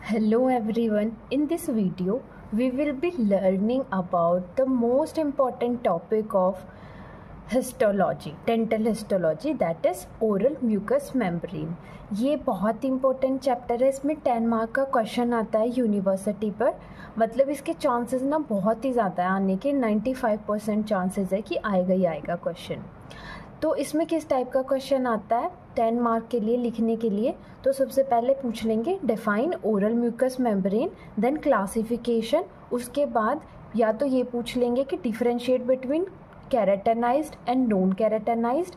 Hello everyone, in this video we will be learning about the most important topic of histology, dental histology, that is oral mucous membrane। ये बहुत important chapter है। इसमें 10 mark का question आता है university पर, मतलब इसके चांसेस ना बहुत ही ज़्यादा है आने के। 95% चांसेस है कि आएगा ही आएगा क्वेश्चन। तो इसमें किस टाइप का क्वेश्चन आता है 10 मार्क के लिए लिखने के लिए? तो सबसे पहले पूछ लेंगे define oral mucous membrane, then classification. उसके बाद या तो ये पूछ लेंगे कि differentiate between keratinised and non keratinised,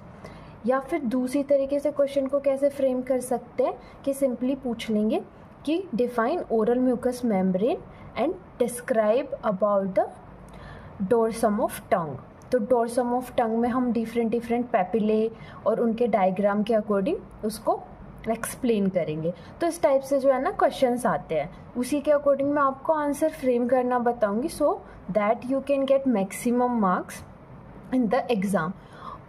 या फिर दूसरी तरीके से क्वेश्चन को कैसे फ्रेम कर सकते हैं कि सिंपली पूछ लेंगे कि define oral mucous membrane and describe about the dorsum of tongue. तो डोर्सम ऑफ टंग में हम डिफरेंट पैपिले और उनके डायग्राम के अकॉर्डिंग उसको एक्सप्लेन करेंगे। तो इस टाइप से जो है ना क्वेश्चंस आते हैं, उसी के अकॉर्डिंग मैं आपको आंसर फ्रेम करना बताऊंगी, so that you can get maximum marks in the exam.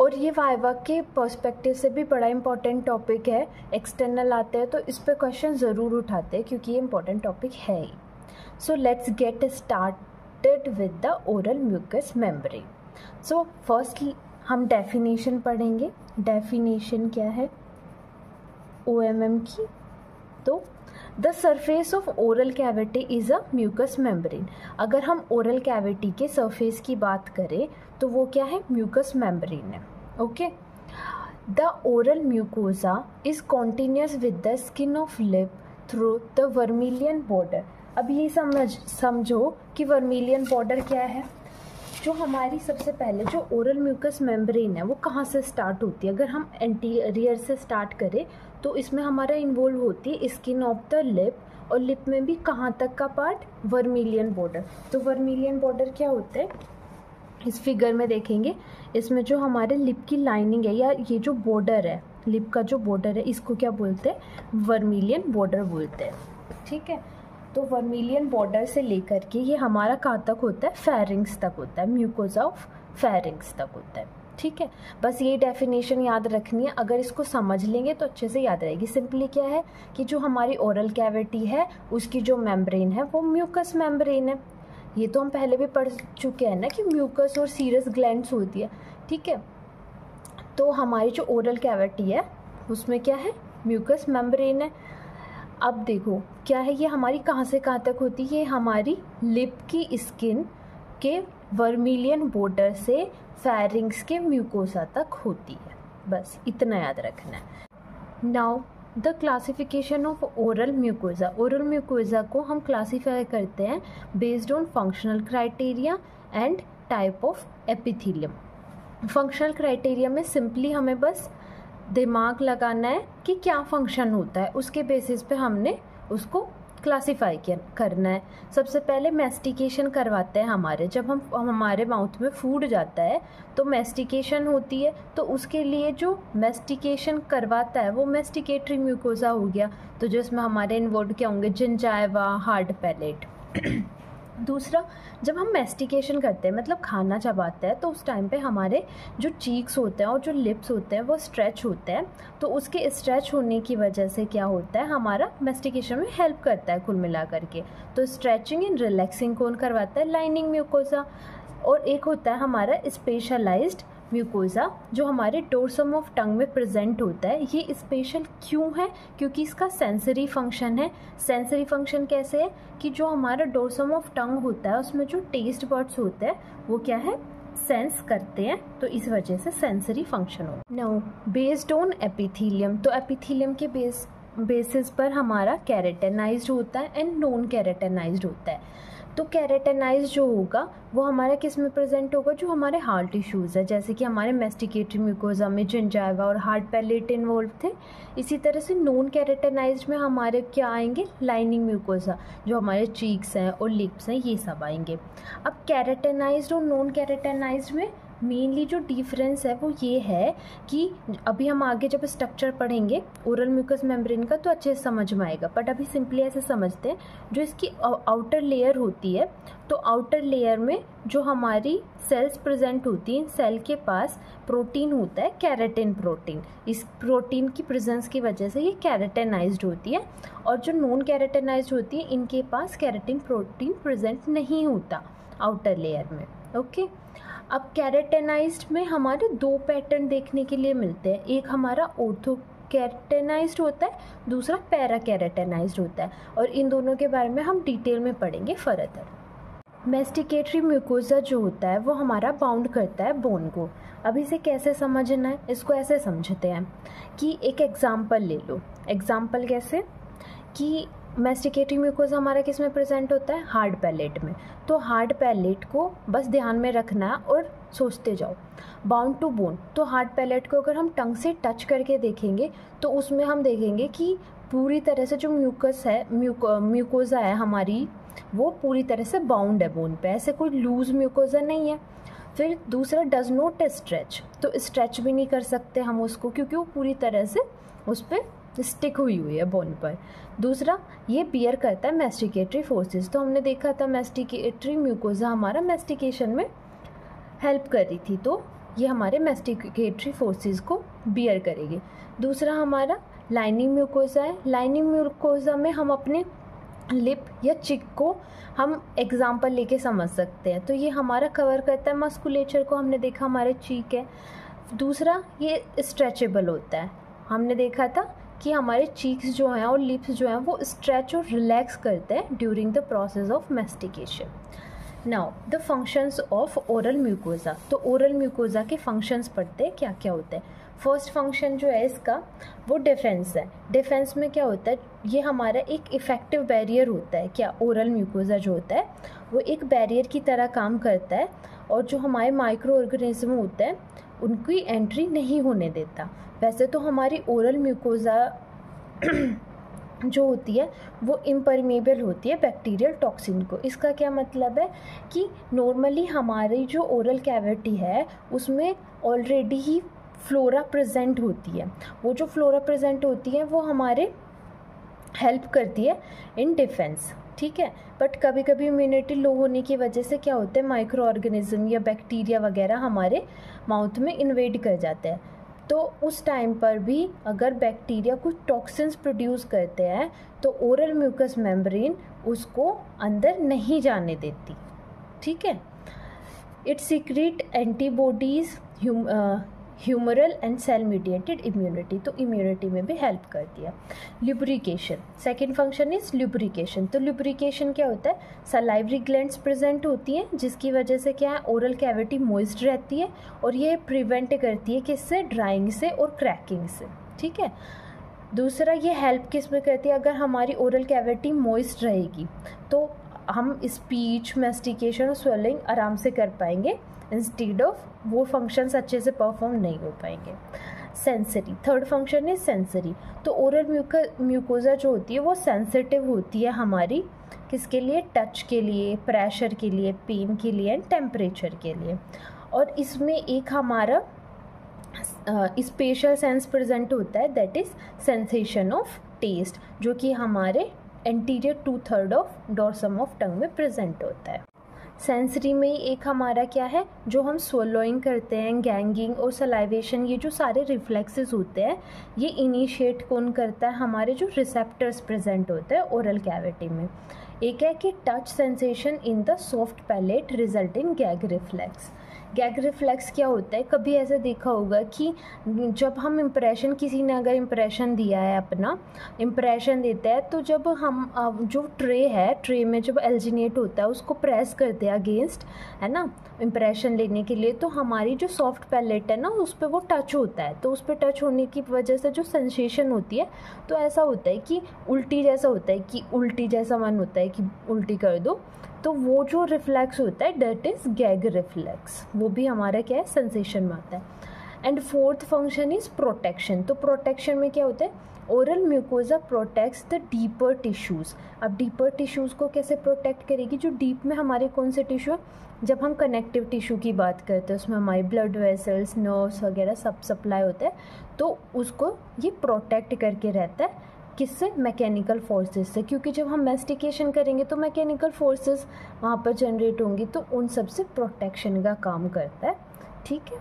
और ये वाइवा के पर्सपेक्टिव से भी बड़ा इंपॉर्टेंट टॉपिक है। एक्सटर्नल आते हैं तो इस पर क्वेश्चन ज़रूर उठाते हैं क्योंकि ये इंपॉर्टेंट टॉपिक है ही। So let's get started with the oral mucous membrane. So first हम डेफिनेशन पढ़ेंगे। डेफिनेशन क्या है OMM की? तो the surface of oral cavity is a mucous membrane. अगर हम ओरल कैविटी के सरफेस की बात करें तो वो क्या है? म्यूकस मेम्ब्रेन है। Okay. The oral mucosa is continuous with the skin of lip through the vermilion border. अब ये समझो कि वर्मिलियन बॉर्डर क्या है। जो हमारी सबसे पहले जो ओरल म्यूकस मेम्ब्रेन है वो कहाँ से स्टार्ट होती है? अगर हम एंटीरियर से स्टार्ट करें तो इसमें हमारा इन्वॉल्व होती है स्किन ऑफ द लिप, और लिप में भी कहाँ तक का पार्ट? Vermilion border. तो वर्मिलियन बॉर्डर क्या होता है इस फिगर में देखेंगे। इसमें जो हमारे लिप की लाइनिंग है या ये जो बॉर्डर है, लिप का जो बॉर्डर है, इसको क्या बोलते हैं? वर्मिलियन बॉर्डर बोलते हैं। ठीक है। तो वर्मिलियन बॉर्डर से लेकर के ये हमारा कहाँ तक होता है? फेरिंग्स तक होता है, म्यूकोजा ऑफ फेरिंग्स तक होता है। ठीक है। बस ये डेफिनेशन याद रखनी है। अगर इसको समझ लेंगे तो अच्छे से याद रहेगी। सिंपली क्या है कि जो हमारी ओरल कैविटी है उसकी जो मेम्ब्रेन है वो म्यूकस मेम्ब्रेन है। ये तो हम पहले भी पढ़ चुके हैं ना कि म्यूकस और सीरस ग्लैंड्स होती है। ठीक है। तो हमारी जो ओरल कैविटी है उसमें क्या है? म्यूकस मेम्ब्रेन है। अब देखो क्या है, ये हमारी कहाँ से कहाँ तक होती है? ये हमारी लिप की स्किन के वर्मिलियन बॉर्डर से फेरिंग्स के म्यूकोसा तक होती है। बस इतना याद रखना है। Now the classification of oral mucosa. Oral mucosa को हम क्लासीफाई करते हैं based on functional criteria and type of epithelium. Functional criteria में सिंपली हमें बस दिमाग लगाना है कि क्या फंक्शन होता है, उसके बेसिस पे हमने उसको क्लासीफाई करना है। सबसे पहले मेस्टिकेशन करवाते हैं हमारे, जब हमारे माउथ में फूड जाता है तो मेस्टिकेशन होती है। तो उसके लिए जो मेस्टिकेशन करवाता है वो मेस्टिकेटरी म्यूकोजा हो गया। तो जिसमें हमारे इन्वॉल्व क्या होंगे? Gingiva, hard palate. दूसरा, जब हम मेस्टिकेशन करते हैं मतलब खाना चबाते हैं तो उस टाइम पे हमारे जो चीक्स होते हैं और जो लिप्स होते हैं वो स्ट्रेच होते हैं। तो उसके स्ट्रेच होने की वजह से क्या होता है? हमारा मेस्टिकेशन में हेल्प करता है कुल मिला करके। तो स्ट्रेचिंग एंड रिलैक्सिंग कौन करवाता है? Lining mucosa. और एक होता है हमारा स्पेशलाइज्ड म्यूकोजा जो हमारे डोर्सम ऑफ टंग में प्रेजेंट होता है। ये स्पेशल क्यों है? क्योंकि इसका सेंसरी फंक्शन है। सेंसरी फंक्शन कैसे है कि जो हमारा डोर्सम ऑफ टंग होता है उसमें जो टेस्ट बड्स होते हैं वो क्या है? सेंस करते हैं। तो इस वजह से सेंसरी फंक्शन हो। नाउ बेस्ड ऑन एपिथेलियम, तो एपिथेलियम के बेसिस पर हमारा केराटिनाइज्ड होता है एंड नॉन केराटिनाइज्ड होता है। तो केराटिनाइज जो होगा वो हमारा किस में प्रेजेंट होगा? जो हमारे हार्ड टिश्यूज़ है, जैसे कि हमारे मेस्टिकेटरी म्यूकोजा में जिंजाइवा और हार्ड पैलेट इन्वॉल्व थे। इसी तरह से नॉन केराटिनाइज्ड में हमारे क्या आएंगे? लाइनिंग म्यूकोजा, जो हमारे चीक्स हैं और लिप्स हैं, ये सब आएंगे। अब केराटिनाइज्ड और नॉन केराटिनाइज्ड में मेनली जो डिफरेंस है वो ये है कि अभी हम आगे जब स्ट्रक्चर पढ़ेंगे ओरल म्यूकस मेम्ब्रेन का तो अच्छे से समझ में आएगा, बट अभी सिंपली ऐसे समझते हैं। जो इसकी आउटर लेयर होती है, तो आउटर लेयर में जो हमारी सेल्स प्रेजेंट होती हैं, सेल के पास प्रोटीन होता है, केराटिन प्रोटीन। इस प्रोटीन की प्रेजेंस की वजह से ये केराटिनाइज्ड होती है, और जो नॉन केराटिनाइज्ड होती है इनके पास केराटिन प्रोटीन प्रेजेंट नहीं होता आउटर लेयर में। ओके, अब केराटिनाइज्ड में हमारे दो पैटर्न देखने के लिए मिलते हैं। एक हमारा ऑर्थो केराटिनाइज्ड होता है, दूसरा पैरा केराटिनाइज्ड होता है, और इन दोनों के बारे में हम डिटेल में पढ़ेंगे फर्दर। मैस्टिकेटरी म्यूकोसा जो होता है वो हमारा बाउंड करता है बोन को। अब इसे कैसे समझना है, इसको ऐसे समझते हैं कि एक एग्जाम्पल ले लो। एग्जाम्पल कैसे कि मैस्टिकेटरी म्यूकोसा हमारा किस में प्रेजेंट होता है, हार्ड पैलेट में। तो हार्ड पैलेट को बस ध्यान में रखना है और सोचते जाओ। बाउंड टू बोन, तो हार्ड पैलेट को अगर हम टंग से टच करके देखेंगे तो उसमें हम देखेंगे कि पूरी तरह से जो म्यूकस है, म्यूकोसा है हमारी, वो पूरी तरह से बाउंड है बोन पे, ऐसे कोई लूज म्यूकोसा नहीं है। फिर दूसरा, डज नॉट स्ट्रेच, तो स्ट्रेच भी नहीं कर सकते हम उसको क्योंकि वो पूरी तरह से उस पर स्टिक हुई है बोन पर। दूसरा, ये बियर करता है मैस्टिकेटरी फोर्सेस। तो हमने देखा था मैस्टिकेटरी म्यूकोसा हमारा मैस्टिकेशन में हेल्प कर रही थी, तो ये हमारे मैस्टिकेटरी फोर्सेस को बियर करेगी। दूसरा हमारा लाइनिंग म्यूकोसा है। लाइनिंग म्यूकोसा में हम अपने लिप या चिक को हम एग्जाम्पल लेके समझ सकते हैं। तो ये हमारा कवर करता है मस्कुलेचर को, हमने देखा हमारे चीक है। दूसरा, ये स्ट्रेचेबल होता है। हमने देखा था कि हमारे चीक्स जो हैं और लिप्स जो हैं वो स्ट्रेच और रिलैक्स करते हैं during the process of mastication. Now the functions of oral mucosa. तो ओरल म्यूकोसा के फंक्शंस पढ़ते हैं क्या क्या होते हैं। फर्स्ट फंक्शन जो है इसका वो डिफेंस है। डिफेंस में क्या होता है, ये हमारा एक इफ़ेक्टिव बैरियर होता है। क्या, ओरल म्यूकोसा जो होता है वो एक बैरियर की तरह काम करता है, और जो हमारे माइक्रो ऑर्गेनिज्म होते हैं उनकी एंट्री नहीं होने देता। वैसे तो हमारी ओरल म्यूकोसा जो होती है वो इम्परमेबल होती है बैक्टीरियल टॉक्सिन को। इसका क्या मतलब है कि नॉर्मली हमारी जो ओरल कैविटी है उसमें ऑलरेडी ही फ्लोरा प्रेजेंट होती है। वो जो फ्लोरा प्रेजेंट होती है वो हमारे हेल्प करती है इन डिफेंस, ठीक है। बट कभी कभी इम्यूनिटी लो होने की वजह से क्या होता है, माइक्रो ऑर्गेनिज्म या बैक्टीरिया वगैरह हमारे माउथ में इन्वेड कर जाते हैं। तो उस टाइम पर भी अगर बैक्टीरिया कुछ टॉक्सिन्स प्रोड्यूस करते हैं तो ओरल म्यूकस मेम्ब्रेन उसको अंदर नहीं जाने देती, ठीक है। It secrete antibodies, humoral and cell mediated immunity, तो इम्यूनिटी में भी हेल्प करती है। Lubrication, second function is lubrication. तो ल्यूब्रिकेशन क्या होता है, सलाइवरी ग्लैंड्स प्रेजेंट होती हैं जिसकी वजह से क्या है, ओरल कैविटी मॉइस्ट रहती है, और ये प्रिवेंट करती है किससे, ड्राइंग से और क्रैकिंग से, ठीक है। दूसरा, ये हेल्प किस में करती है, अगर हमारी ओरल कैविटी मॉइस्ट रहेगी तो हम स्पीच, मैस्टिकेशन और स्वेलिंग आराम से कर पाएंगे, इंस्टेड ऑफ वो फंक्शंस अच्छे से परफॉर्म नहीं हो पाएंगे। सेंसरी, थर्ड फंक्शन है सेंसरी। तो ओरल म्यूकोसा जो होती है वो सेंसिटिव होती है हमारी किसके लिए, टच के लिए, प्रेशर के लिए, पेन के लिए एंड टेम्परेचर के लिए। और इसमें एक हमारा स्पेशल सेंस प्रेजेंट होता है, that is sensation of taste, जो कि हमारे anterior 2/3 of dorsum of tongue में प्रेजेंट होता है। सेंसरी में एक हमारा क्या है, जो हम स्वलोइंग करते हैं, गैंगिंग और सलाइवेशन, ये जो सारे रिफ्लेक्सेस होते हैं ये इनिशिएट कौन करता है, हमारे जो रिसेप्टर्स प्रेजेंट होते हैं ओरल कैविटी में। एक है कि touch sensation in the soft palate result in gag reflex. Gag reflex क्या होता है, कभी ऐसे देखा होगा कि जब हम इम्प्रेशन, किसी ने अगर इम्प्रेशन दिया है, अपना इम्प्रेशन देता है, तो जब हम जो ट्रे है, ट्रे में जब एल्जिनेट होता है उसको प्रेस करते हैं अगेंस्ट, है ना, इम्प्रेशन लेने के लिए, तो हमारी जो सॉफ्ट पैलेट है ना उस पर वो टच होता है। तो उस पर टच होने की वजह से जो सेंसेशन होती है, तो ऐसा होता है कि उल्टी जैसा होता है, कि उल्टी जैसा मन होता है कि उल्टी कर दो, तो वो जो रिफ्लेक्स होता है दैट इज गैग रिफ्लेक्स, वो भी हमारा क्या है, सेंसेशन में आता है। And fourth function is protection. तो प्रोटेक्शन में क्या होता है, oral mucosa protects the deeper tissues. अब डीपर टिश्यूज़ को कैसे प्रोटेक्ट करेगी, जो डीप में हमारे कौन से टिश्यू है, जब हम कनेक्टिव टिश्यू की बात करते हैं उसमें हमारे ब्लड वेसल्स, नर्व्स वगैरह सब सप्लाई होता है, तो उसको ये प्रोटेक्ट करके रहता है। किससे, मैकेनिकल फोर्सेस से, क्योंकि जब हम मैस्टिकेशन करेंगे तो मैकेनिकल फोर्सेस वहाँ पर जनरेट होंगी, तो उन सब से प्रोटेक्शन का काम करता है। ठीक है।